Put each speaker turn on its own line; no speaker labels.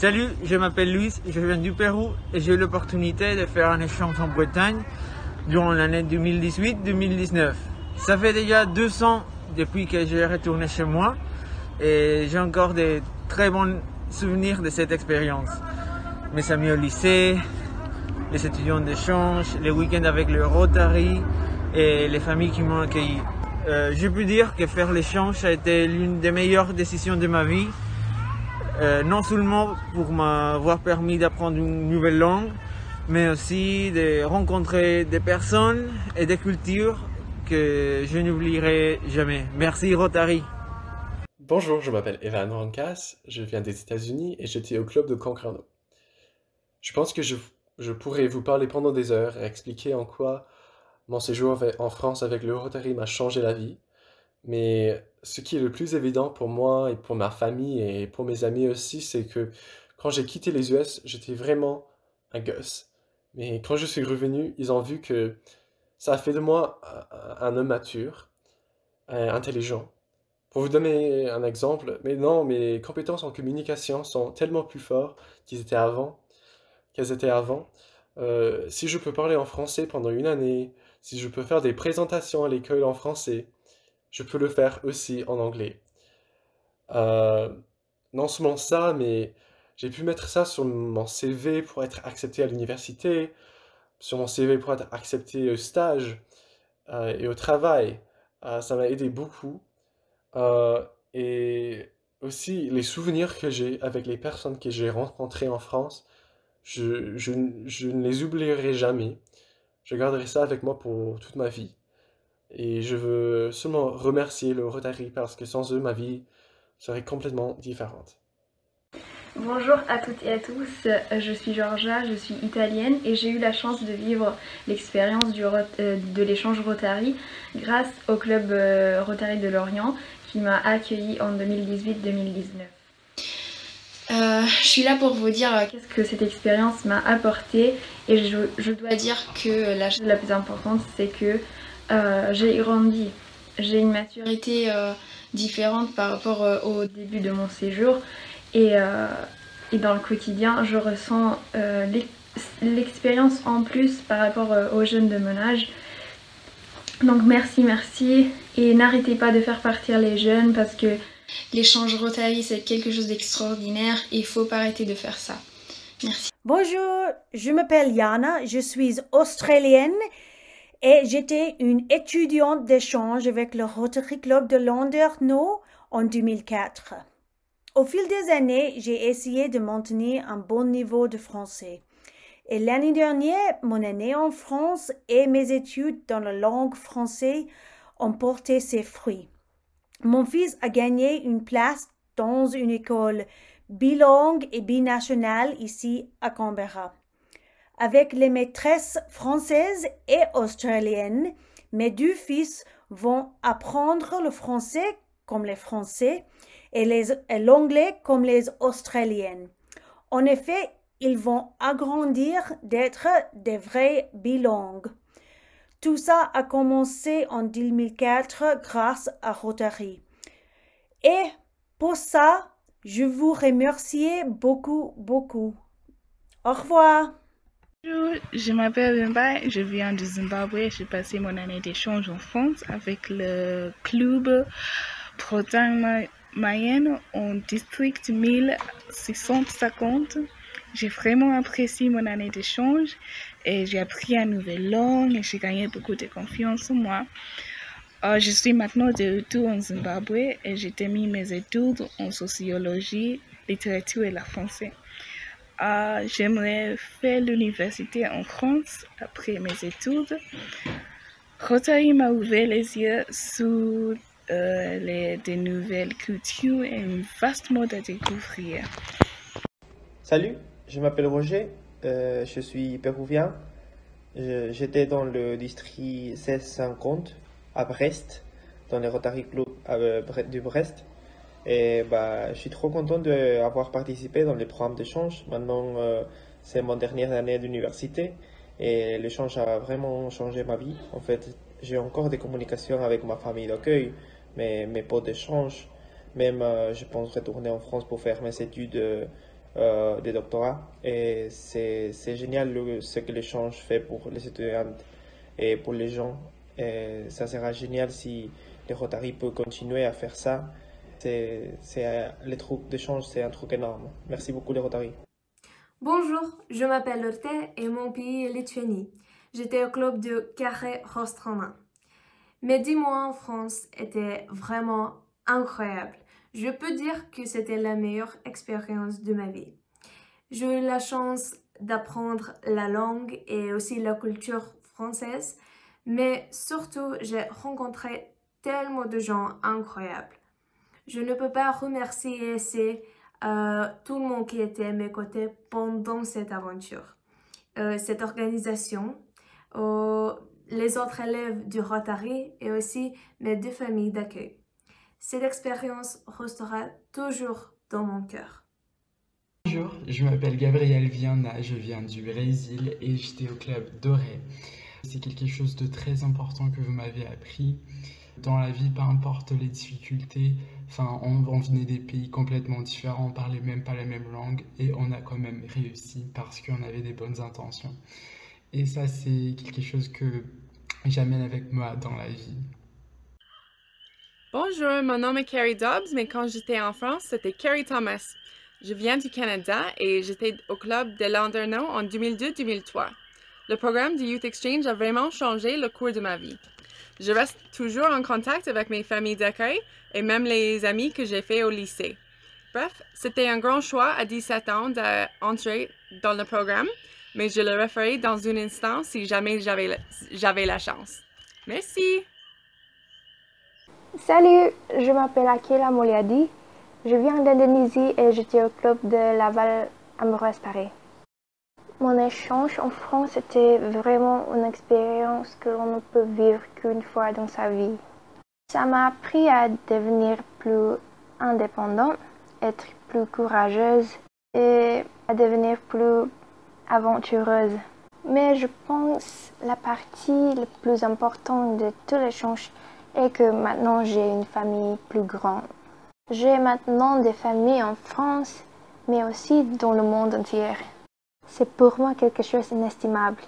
Salut, je m'appelle Luis, je viens du Pérou et j'ai eu l'opportunité de faire un échange en Bretagne durant l'année 2018-2019. Ça fait déjà 2 ans depuis que j'ai retourné chez moi et j'ai encore des très bons souvenirs de cette expérience. Mes amis au lycée, les étudiants d'échange, les week-ends avec le Rotary et les familles qui m'ont accueilli. Je peux dire que faire l'échange a été l'une des meilleures décisions de ma vie. Non seulement pour m'avoir permis d'apprendre une nouvelle langue, mais aussi de rencontrer des personnes et des cultures que je n'oublierai jamais. Merci Rotary.
Bonjour, je m'appelle Evan Roncas, je viens des États-Unis et j'étais au club de Concarneau. Je pense que je pourrais vous parler pendant des heures et expliquer en quoi mon séjour en France avec le Rotary m'a changé la vie, mais ce qui est le plus évident pour moi et pour ma famille et pour mes amis aussi, c'est que quand j'ai quitté les US, j'étais vraiment un gosse. Mais quand je suis revenu, ils ont vu que ça a fait de moi un homme mature, intelligent. Pour vous donner un exemple, mais non, mes compétences en communication sont tellement plus fortes qu'elles étaient avant. Si je peux parler en français pendant une année, si je peux faire des présentations à l'école en français, je peux le faire aussi en anglais. Euh, non seulement ça, mais j'ai pu mettre ça sur mon CV pour être accepté à l'université, sur mon CV pour être accepté au stage et au travail. Ça m'a aidé beaucoup. Et aussi les souvenirs que j'ai avec les personnes que j'ai rencontrées en France, je ne les oublierai jamais. Je garderai ça avec moi pour toute ma vie. Et je veux seulement remercier le Rotary parce que sans eux, ma vie serait complètement différente.
Bonjour à toutes et à tous, je suis Georgia, je suis italienne et j'ai eu la chance de vivre l'expérience de l'échange Rotary grâce au club Rotary de Lorient qui m'a accueillie en 2018-2019. Je suis là pour vous dire qu'est-ce que cette expérience m'a apporté et je dois dire que la chose la plus importante c'est que j'ai grandi, j'ai une maturité différente par rapport au début de mon séjour et, et dans le quotidien je ressens l'expérience en plus par rapport aux jeunes de mon âge. Donc merci et n'arrêtez pas de faire partir les jeunes parce que l'échange Rotary c'est quelque chose d'extraordinaire et il faut pas arrêter de faire ça. Merci.
Bonjour, je m'appelle Yana, je suis australienne et j'étais une étudiante d'échange avec le Rotary Club de Landerneau en 2004. Au fil des années, j'ai essayé de maintenir un bon niveau de français. Et l'année dernière, mon année en France et mes études dans la langue française ont porté ses fruits. Mon fils a gagné une place dans une école bilingue et binationale ici à Canberra. Avec les maîtresses françaises et australiennes, mes deux fils vont apprendre le français comme les Français et l'anglais comme les Australiennes. En effet, ils vont agrandir d'être des vrais bilingues. Tout ça a commencé en 2004 grâce à Rotary. Et pour ça, je vous remercie beaucoup. Au revoir.
Bonjour, je m'appelle Mbaye, je viens du Zimbabwe. J'ai passé mon année d'échange en France avec le club Bretagne Mayenne en district 1650. J'ai vraiment apprécié mon année d'échange et j'ai appris une nouvelle langue et j'ai gagné beaucoup de confiance en moi. Je suis maintenant de retour en Zimbabwe et j'ai terminé mes études en sociologie, littérature et la français. J'aimerais faire l'université en France après mes études. Rotary m'a ouvert les yeux sur des nouvelles cultures et un vaste monde à découvrir.
Salut, je m'appelle Roger, je suis péruvien. J'étais dans le district 1650 à Brest, dans le Rotary Club de Brest. Et je suis trop content d'avoir participé dans les programmes d'échange. Maintenant, c'est mon dernière année d'université et l'échange a vraiment changé ma vie. En fait, j'ai encore des communications avec ma famille d'accueil, mes potes d'échange. Même, je pense retourner en France pour faire mes études des doctorats. Et c'est génial ce que l'échange fait pour les étudiants et pour les gens. Et ça sera génial si les Rotary peuvent continuer à faire ça. Les trucs d'échange, c'est un truc énorme. Merci beaucoup les Rotary.
Bonjour, je m'appelle Lotte et mon pays est Lituanie. J'étais au club de Carré Rostrana. Mes 10 mois en France étaient vraiment incroyables. Je peux dire que c'était la meilleure expérience de ma vie. J'ai eu la chance d'apprendre la langue et aussi la culture française, mais surtout j'ai rencontré tellement de gens incroyables. Je ne peux pas remercier assez tout le monde qui était à mes côtés pendant cette aventure. Cette organisation, les autres élèves du Rotary et aussi mes 2 familles d'accueil. Cette expérience restera toujours dans mon cœur.
Bonjour, je m'appelle Gabriel Viana, je viens du Brésil et j'étais au club Doré. C'est quelque chose de très important que vous m'avez appris. Dans la vie, peu importe les difficultés, on venait des pays complètement différents, on parlait même pas la même langue et on a quand même réussi parce qu'on avait des bonnes intentions. Et ça, c'est quelque chose que j'amène avec moi dans la vie.
Bonjour, mon nom est Carrie Dobbs, mais quand j'étais en France, c'était Carrie Thomas. Je viens du Canada et j'étais au club de Landerneau en 2002-2003. Le programme du Youth Exchange a vraiment changé le cours de ma vie. Je reste toujours en contact avec mes familles d'accueil et même les amis que j'ai fait au lycée. Bref, c'était un grand choix à 17 ans d'entrer dans le programme, mais je le referai dans une instance si jamais j'avais la chance. Merci!
Salut, je m'appelle Akela Moliadi. Je viens d'Indonésie et j'étais au club de Laval Ambroise Paré. Mon échange en France était vraiment une expérience que l'on ne peut vivre qu'une fois dans sa vie. Ça m'a appris à devenir plus indépendante, être plus courageuse et à devenir plus aventureuse. Mais je pense que la partie la plus importante de tout l'échange est que maintenant j'ai une famille plus grande. J'ai maintenant des familles en France, mais aussi dans le monde entier. C'est pour moi quelque chose d'inestimable.